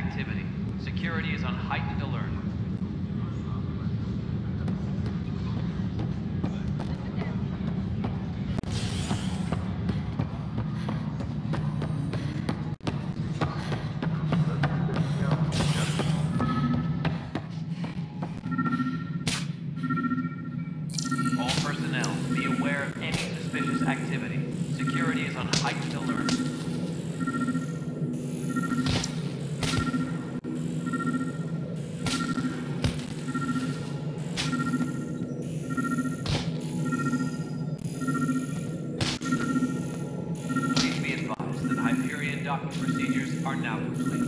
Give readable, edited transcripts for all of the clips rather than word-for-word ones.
activity. Security is on heightened alert. All personnel, be aware of any suspicious activity. Security is on heightened alert. Please be advised that Hyperion docking procedures are now complete.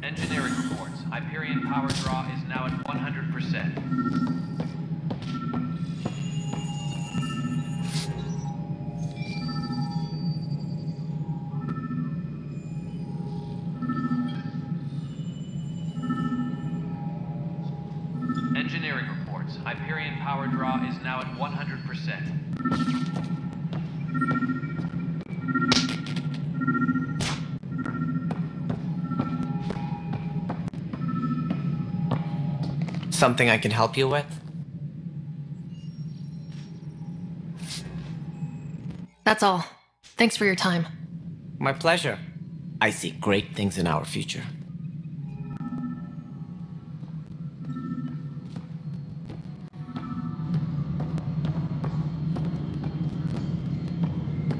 Engineering reports. Hyperion power draw is now at 100%. Engineering reports. Hyperion power draw is now at 100%. Something I can help you with? That's all. Thanks for your time. My pleasure. I see great things in our future.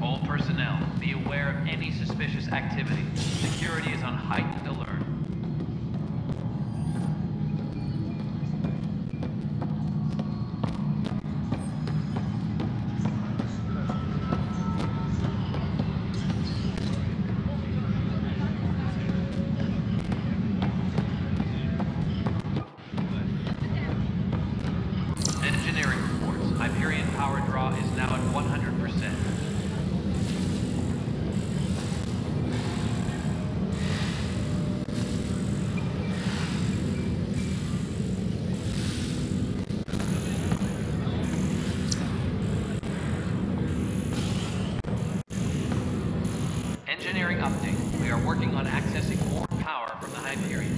All personnel, be aware of any suspicious activity. Security is on heightened alert. Engineering reports. Hyperion power draw is now at 100%. Engineering update. We are working on accessing more power from the Hyperion.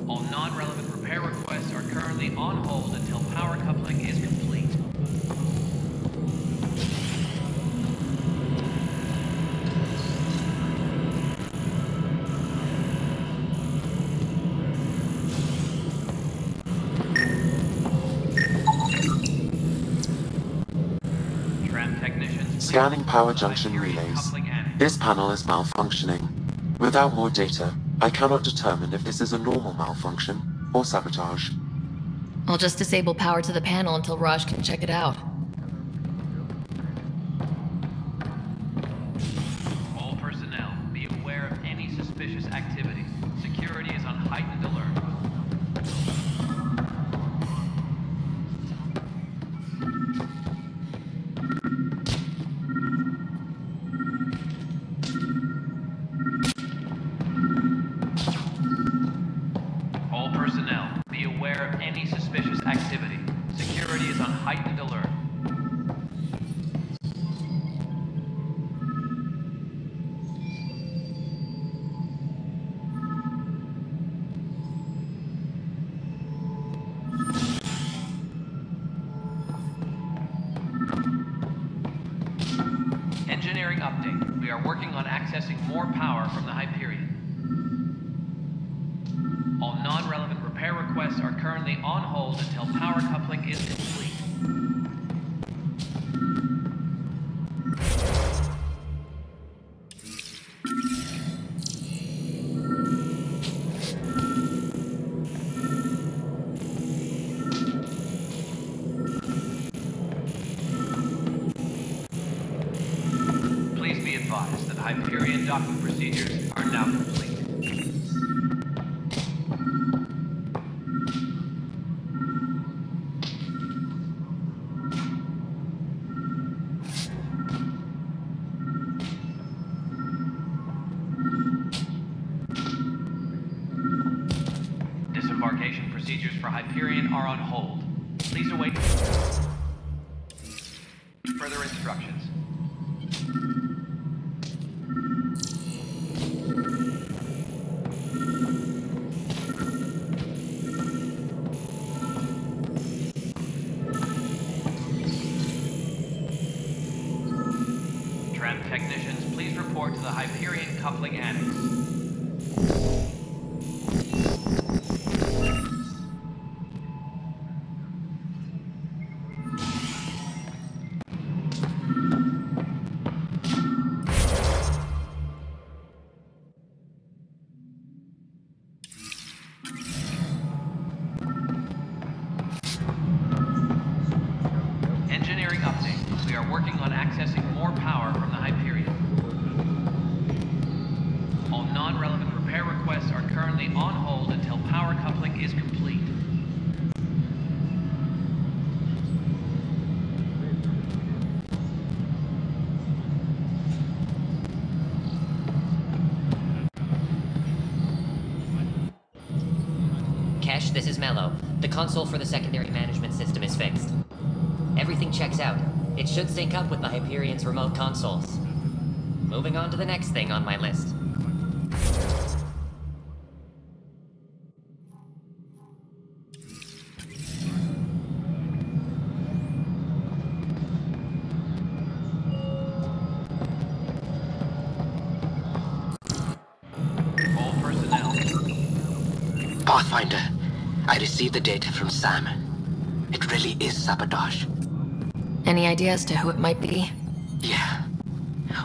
All non-relevant repair requests are currently on hold until power coupling is complete. Tram technicians, Scanning power junction Hyperion relays. coupling annex. This panel is malfunctioning. Without more data, I cannot determine if this is a normal malfunction or sabotage. I'll just disable power to the panel until Raj can check it out. All personnel, be aware of any suspicious activity. Security is on heightened alert. All personnel, be aware of any suspicious activity. Security is on heightened alert. Engineering update. We are working on accessing more power from the Hyperion. All non-relevant repair requests are currently on hold until power coupling is complete. Please be advised that Hyperion docking procedures are now complete. Hyperion are on hold. Please await further instructions. Tram technicians, please report to the Hyperion coupling annex. Engineering update. We are working on accessing more power from the Hyperion. All non-relevant repair requests are currently on hold until power coupling is complete. Kesh, this is Mello. The console for the secondary management system is fixed. Everything checks out. It should sync up with the Hyperion's remote consoles. Moving on to the next thing on my list. All personnel. Pathfinder, I received the data from Sam. It really is sabotage. Any idea as to who it might be? Yeah.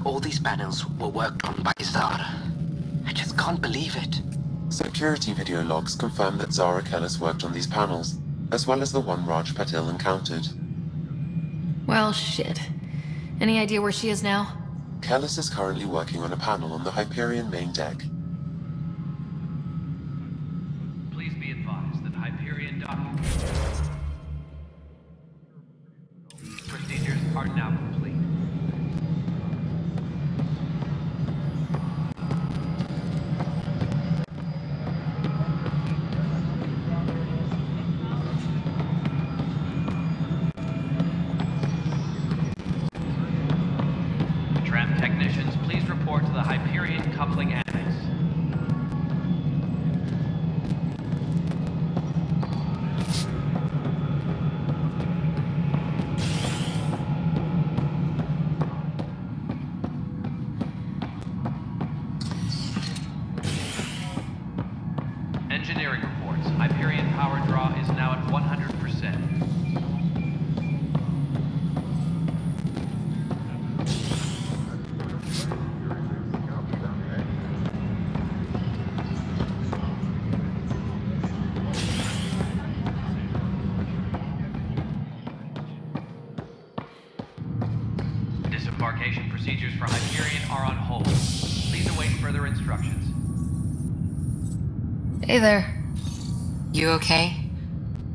All these panels were worked on by Zara. I just can't believe it. Security video logs confirm that Zara Kellis worked on these panels, as well as the one Raj Patil encountered. Well, shit. Any idea where she is now? Kellis is currently working on a panel on the Hyperion main deck. Please be advised that Hyperion documents procedures are now complete. Tram technicians, please report to the Hyperion coupling annex. Engineering reports. Hyperion power draw is now at 100%. Disembarkation procedures for Hyperion are on hold. Please await further instructions. Hey there. You okay?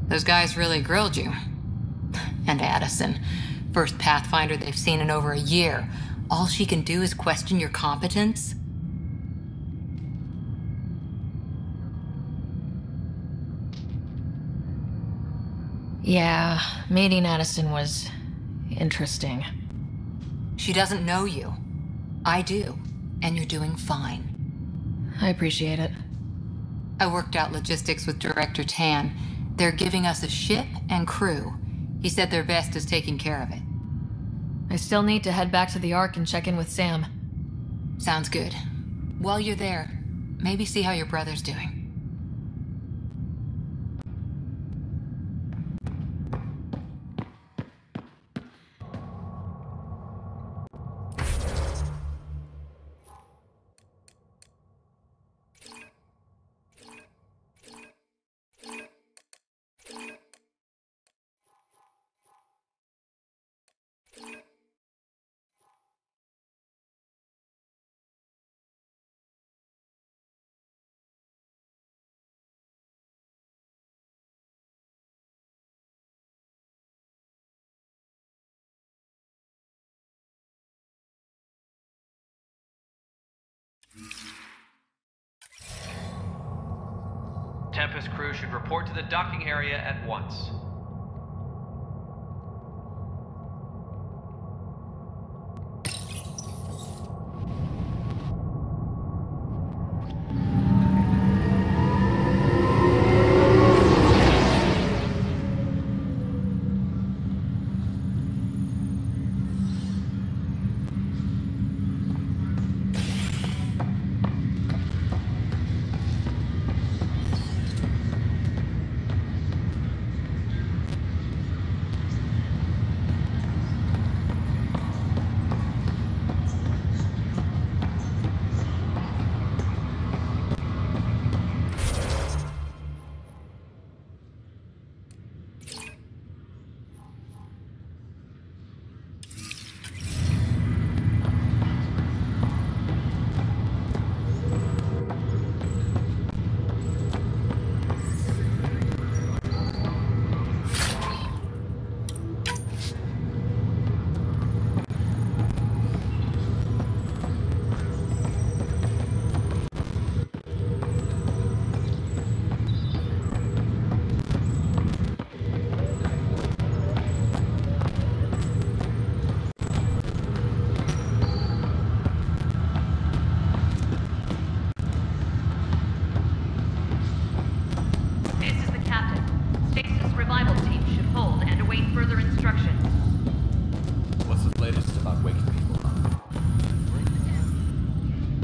Those guys really grilled you. And Addison. First Pathfinder they've seen in over a year. All she can do is question your competence? Yeah, meeting Addison was interesting. She doesn't know you. I do. And you're doing fine. I appreciate it. I worked out logistics with Director Tan. They're giving us a ship and crew. He said their best is taking care of it. I still need to head back to the Ark and check in with Sam. Sounds good. While you're there, maybe see how your brother's doing. Tempest crew should report to the docking area at once.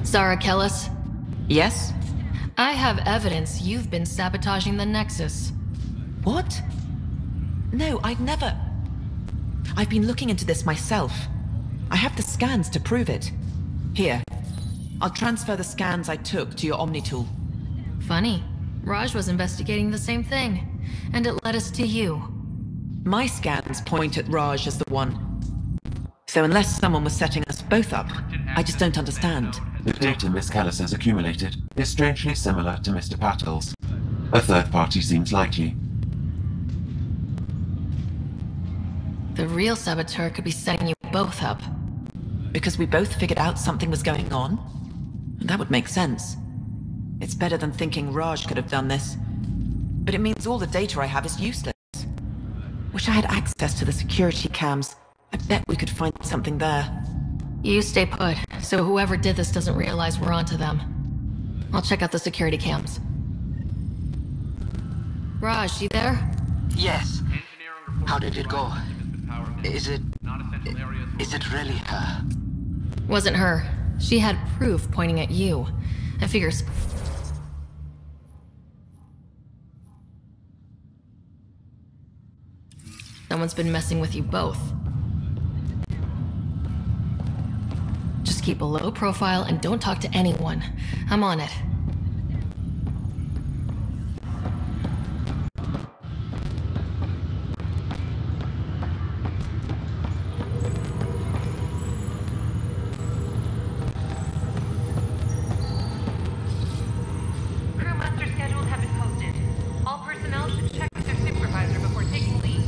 Zara Kellis? Yes? I have evidence you've been sabotaging the Nexus. What? No, I'd never... I've been looking into this myself. I have the scans to prove it. Here. I'll transfer the scans I took to your Omni tool. Funny. Raj was investigating the same thing, and it led us to you. My scans point at Raj as the one. So unless someone was setting us both up, I just don't understand. The data Miss Callis has accumulated is strangely similar to Mr. Patel's. A third party seems likely. The real saboteur could be setting you both up. Because we both figured out something was going on? That would make sense. It's better than thinking Raj could have done this. But it means all the data I have is useless. Wish I had access to the security cams. I bet we could find something there. You stay put, so whoever did this doesn't realize we're onto them. I'll check out the security cams. Raj, you there? Yes. How did it go? Is it really her? Wasn't her. She had proof pointing at you. I figure... someone's been messing with you both. Just keep a low profile and don't talk to anyone. I'm on it. Crewmaster schedules have been posted. All personnel should check with their supervisor before taking leave.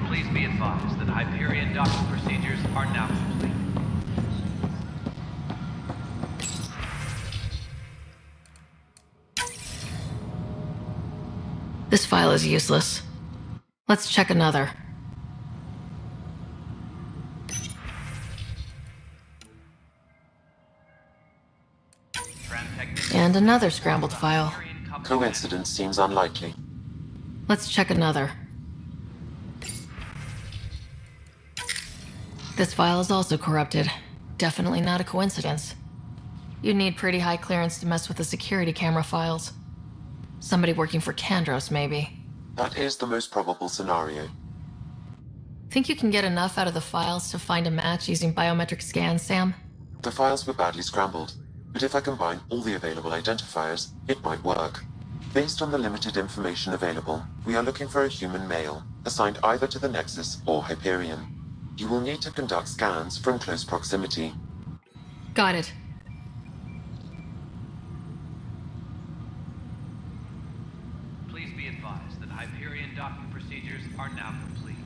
Please be advised that Hyperion docking procedures are now complete. This file is useless. Let's check another. Tran And another scrambled file. Coincidence seems unlikely. Let's check another. This file is also corrupted. Definitely not a coincidence. You'd need pretty high clearance to mess with the security camera files. Somebody working for Kandros, maybe. That is the most probable scenario. Think you can get enough out of the files to find a match using biometric scans, Sam? The files were badly scrambled, but if I combine all the available identifiers, it might work. Based on the limited information available, we are looking for a human male, assigned either to the Nexus or Hyperion. You will need to conduct scans from close proximity. Got it. Please be advised that Hyperion docking procedures are now complete.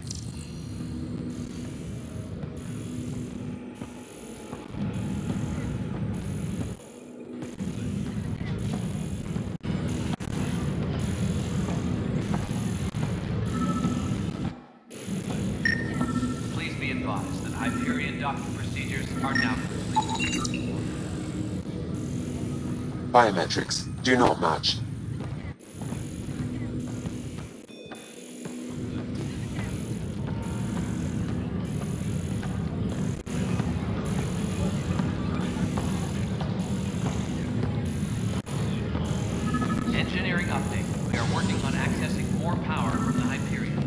Please be advised that Hyperion docking procedures are now complete. Biometrics do not match. Engineering update. We are working on accessing more power from the Hyperion.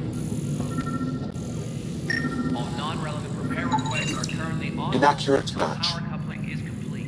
All non-relevant repair requests are currently on. Inaccurate match. Power coupling is complete.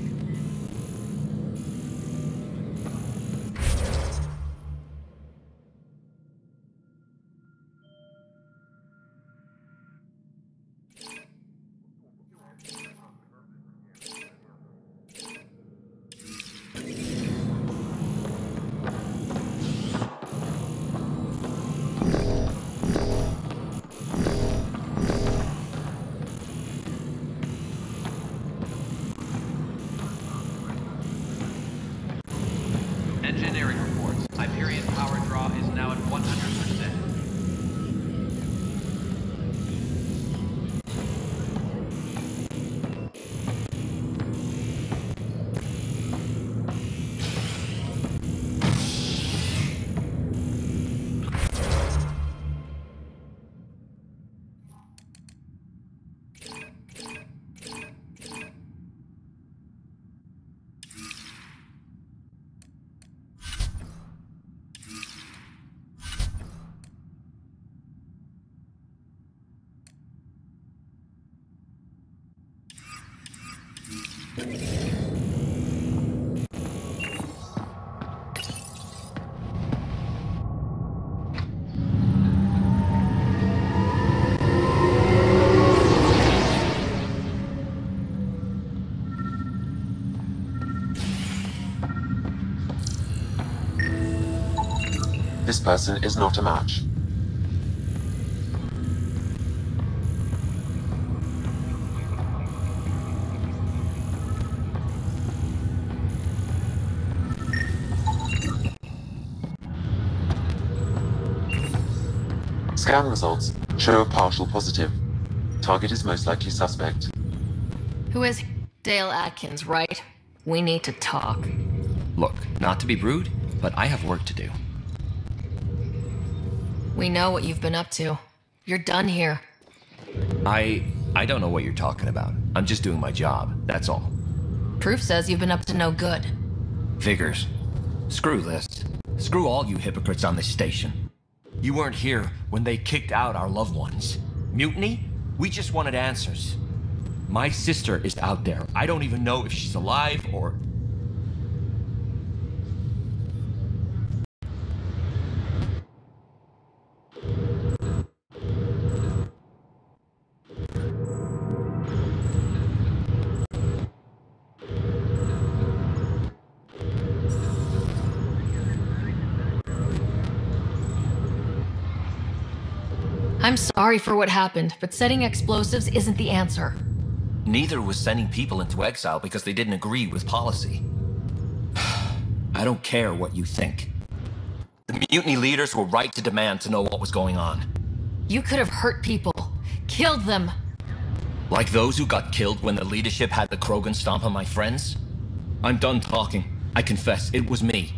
Engineering reports. Hyperion power draw is now at 100%. This person is not a match. Scan results show a partial positive. Target is most likely suspect. Who is Dale Atkins, right? We need to talk. Look, not to be rude, but I have work to do. We know what you've been up to. You're done here. I don't know what you're talking about. I'm just doing my job, that's all. Proof says you've been up to no good. Figures. Screw this. Screw all you hypocrites on this station. You weren't here when they kicked out our loved ones. Mutiny? We just wanted answers. My sister is out there. I don't even know if she's alive or... I'm sorry for what happened, but setting explosives isn't the answer. Neither was sending people into exile because they didn't agree with policy. I don't care what you think. The mutiny leaders were right to demand to know what was going on. You could have hurt people. Killed them. Like those who got killed when the leadership had the Krogan stomp on my friends? I'm done talking. I confess, it was me.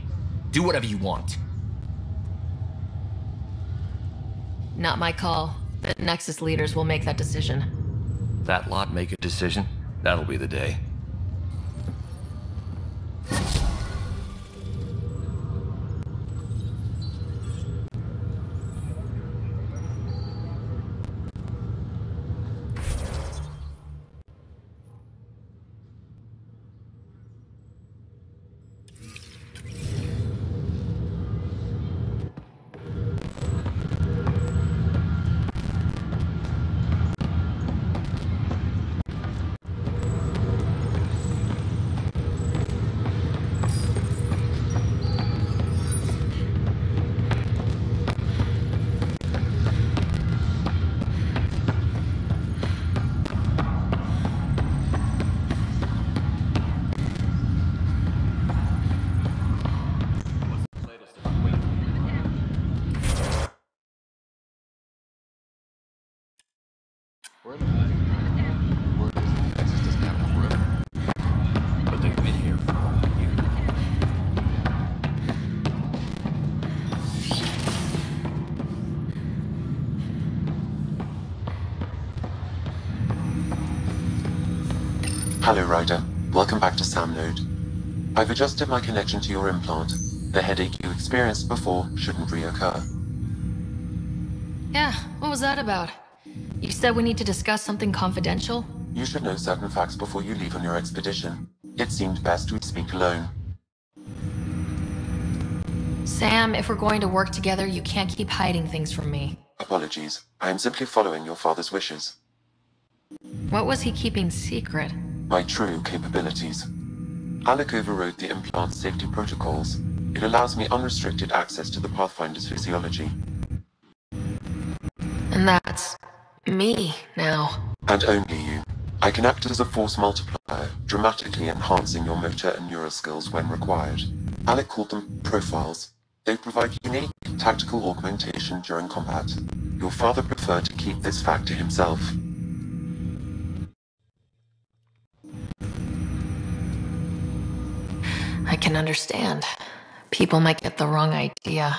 Do whatever you want. Not my call. The Nexus leaders will make that decision. That lot make a decision? That'll be the day. But they've been here for a year. Hello, Ryder. Welcome back to Sam Node. I've adjusted my connection to your implant. The headache you experienced before shouldn't reoccur. Yeah, what was that about? You said we need to discuss something confidential? You should know certain facts before you leave on your expedition. It seemed best we speak alone. Sam, if we're going to work together, you can't keep hiding things from me. Apologies. I am simply following your father's wishes. What was he keeping secret? My true capabilities. Alec overrode the implant's safety protocols. It allows me unrestricted access to the Pathfinder's physiology. And that's me now. And only you. I can act as a force multiplier, dramatically enhancing your motor and neural skills when required. Alec called them profiles. They provide unique tactical augmentation during combat. Your father preferred to keep this fact to himself. I can understand. People might get the wrong idea.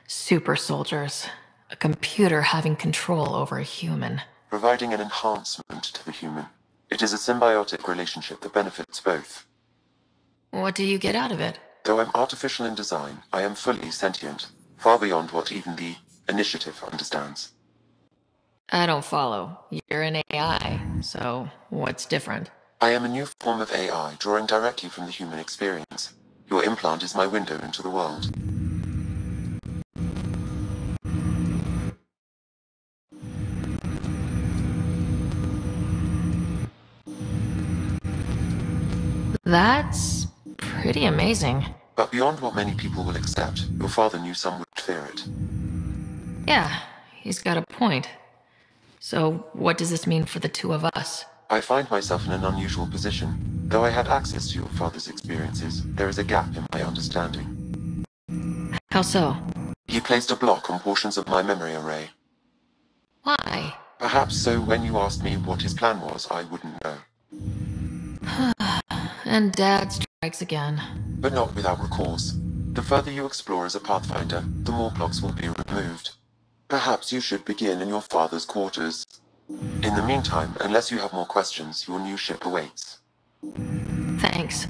Super soldiers. A computer having control over a human. Providing an enhancement to the human. It is a symbiotic relationship that benefits both. What do you get out of it? Though I'm artificial in design, I am fully sentient, far beyond what even the Initiative understands. I don't follow. You're an AI, so what's different? I am a new form of AI, drawing directly from the human experience. Your implant is my window into the world. That's pretty amazing. But beyond what many people will accept, your father knew some would fear it. Yeah, he's got a point. So what does this mean for the two of us? I find myself in an unusual position. Though I had access to your father's experiences, there is a gap in my understanding. How so? He placed a block on portions of my memory array. Why? Perhaps so when you asked me what his plan was, I wouldn't know. And Dad strikes again. But not without recourse. The further you explore as a Pathfinder, the more blocks will be removed. Perhaps you should begin in your father's quarters. In the meantime, unless you have more questions, your new ship awaits. Thanks.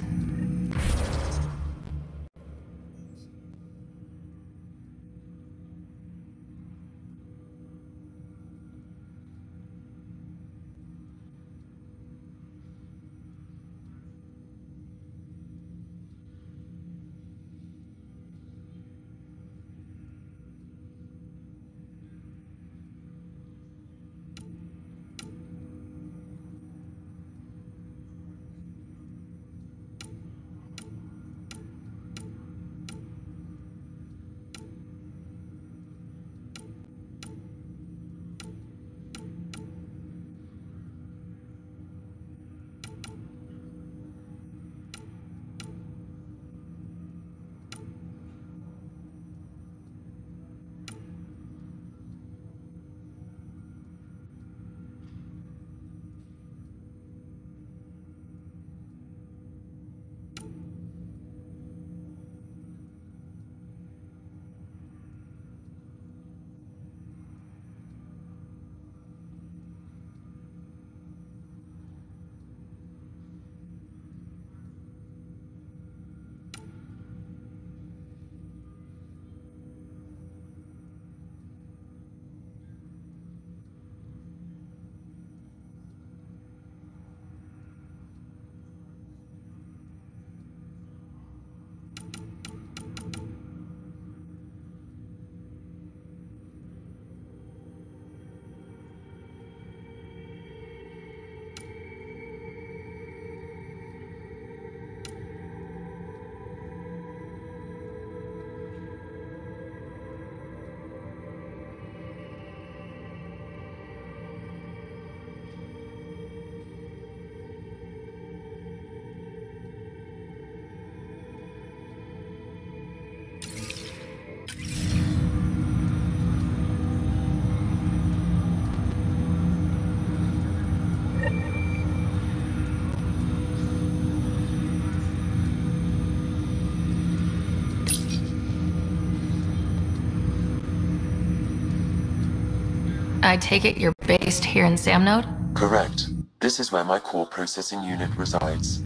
I take it you're based here in Sam Node? Correct. This is where my core processing unit resides.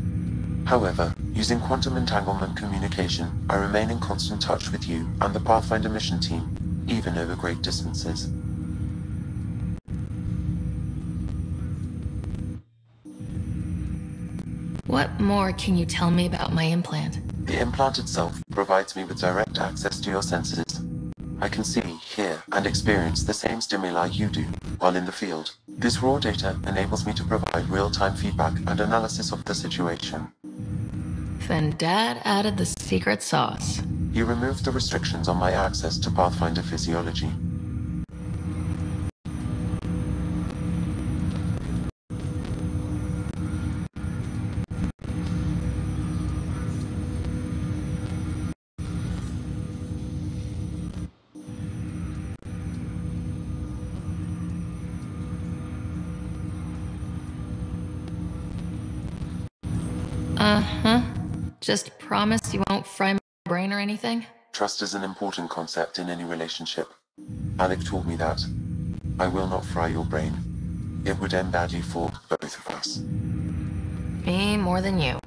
However, using quantum entanglement communication, I remain in constant touch with you and the Pathfinder mission team, even over great distances. What more can you tell me about my implant? The implant itself provides me with direct access to your senses. I can see, hear, and experience the same stimuli you do while in the field. This raw data enables me to provide real-time feedback and analysis of the situation. Then Dad added the secret sauce. He removed the restrictions on my access to Pathfinder physiology. Uh-huh. Just promise you won't fry my brain or anything? Trust is an important concept in any relationship. Alec taught me that. I will not fry your brain. It would end badly for both of us. Me more than you.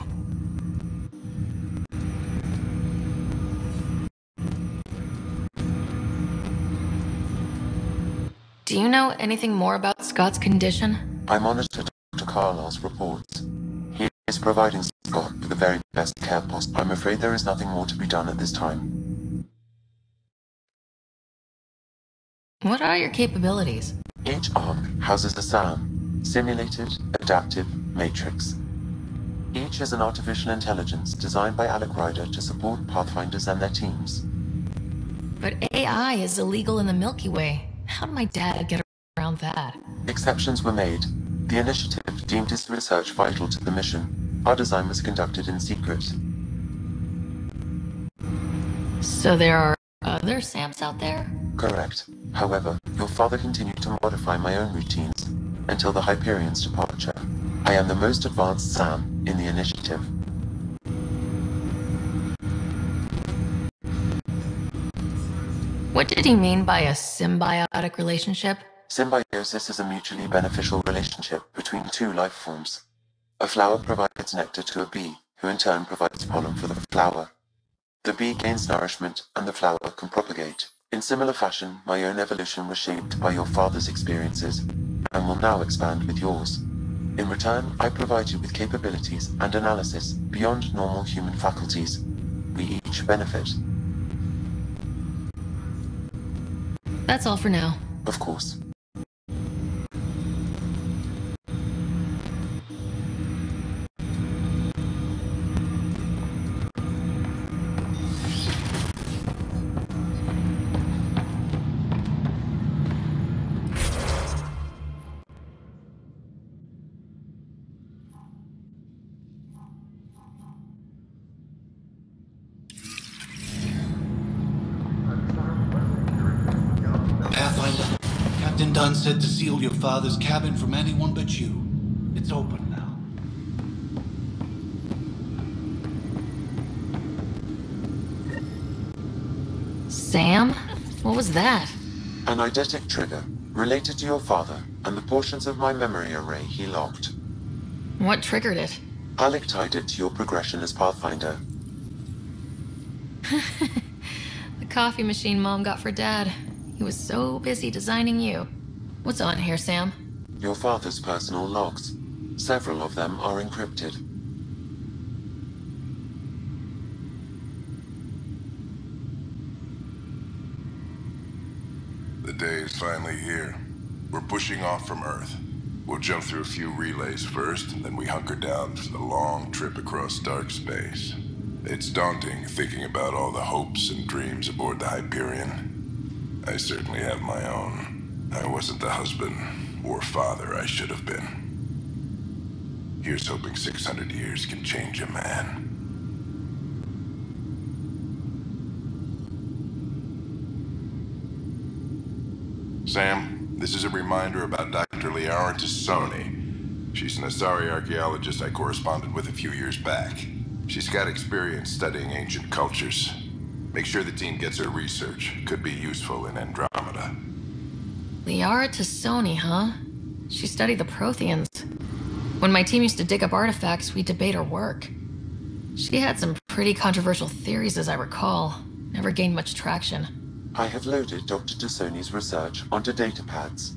Do you know anything more about Scott's condition? I monitored Dr. Carlisle's reports. He is providing Scott with the very best care possible. I'm afraid there is nothing more to be done at this time. What are your capabilities? Each arm houses a SAM, Simulated Adaptive Matrix. Each is an artificial intelligence designed by Alec Ryder to support Pathfinders and their teams. But AI is illegal in the Milky Way. How did my dad get around that? Exceptions were made. The initiative deemed his research vital to the mission. Our design was conducted in secret. So there are other SAMs out there? Correct. However, your father continued to modify my own routines until the Hyperion's departure. I am the most advanced SAM in the initiative. What did he mean by a symbiotic relationship? Symbiosis is a mutually beneficial relationship between two life forms. A flower provides nectar to a bee, who in turn provides pollen for the flower. The bee gains nourishment, and the flower can propagate. In similar fashion, my own evolution was shaped by your father's experiences, and will now expand with yours. In return, I provide you with capabilities and analysis beyond normal human faculties. We each benefit. That's all for now. Of course. Captain Dunn said to seal your father's cabin from anyone but you. It's open now. Sam? What was that? An eidetic trigger, related to your father, and the portions of my memory array he locked. What triggered it? Alec tied it to your progression as Pathfinder. The coffee machine Mom got for Dad. He was so busy designing you. What's on here, Sam? Your father's personal logs. Several of them are encrypted. The day is finally here. We're pushing off from Earth. We'll jump through a few relays first, and then we hunker down for the long trip across dark space. It's daunting thinking about all the hopes and dreams aboard the Hyperion. I certainly have my own. I wasn't the husband or father I should have been. Here's hoping 600 years can change a man. Sam, this is a reminder about Dr. Liara Tassoni. She's an Asari archaeologist I corresponded with a few years back. She's got experience studying ancient cultures. Make sure the team gets her research. Could be useful in Andromeda. Liara Tassoni, huh? She studied the Protheans. When my team used to dig up artifacts, we'd debate her work. She had some pretty controversial theories, as I recall. Never gained much traction. I have loaded Dr. Tassoni's research onto datapads.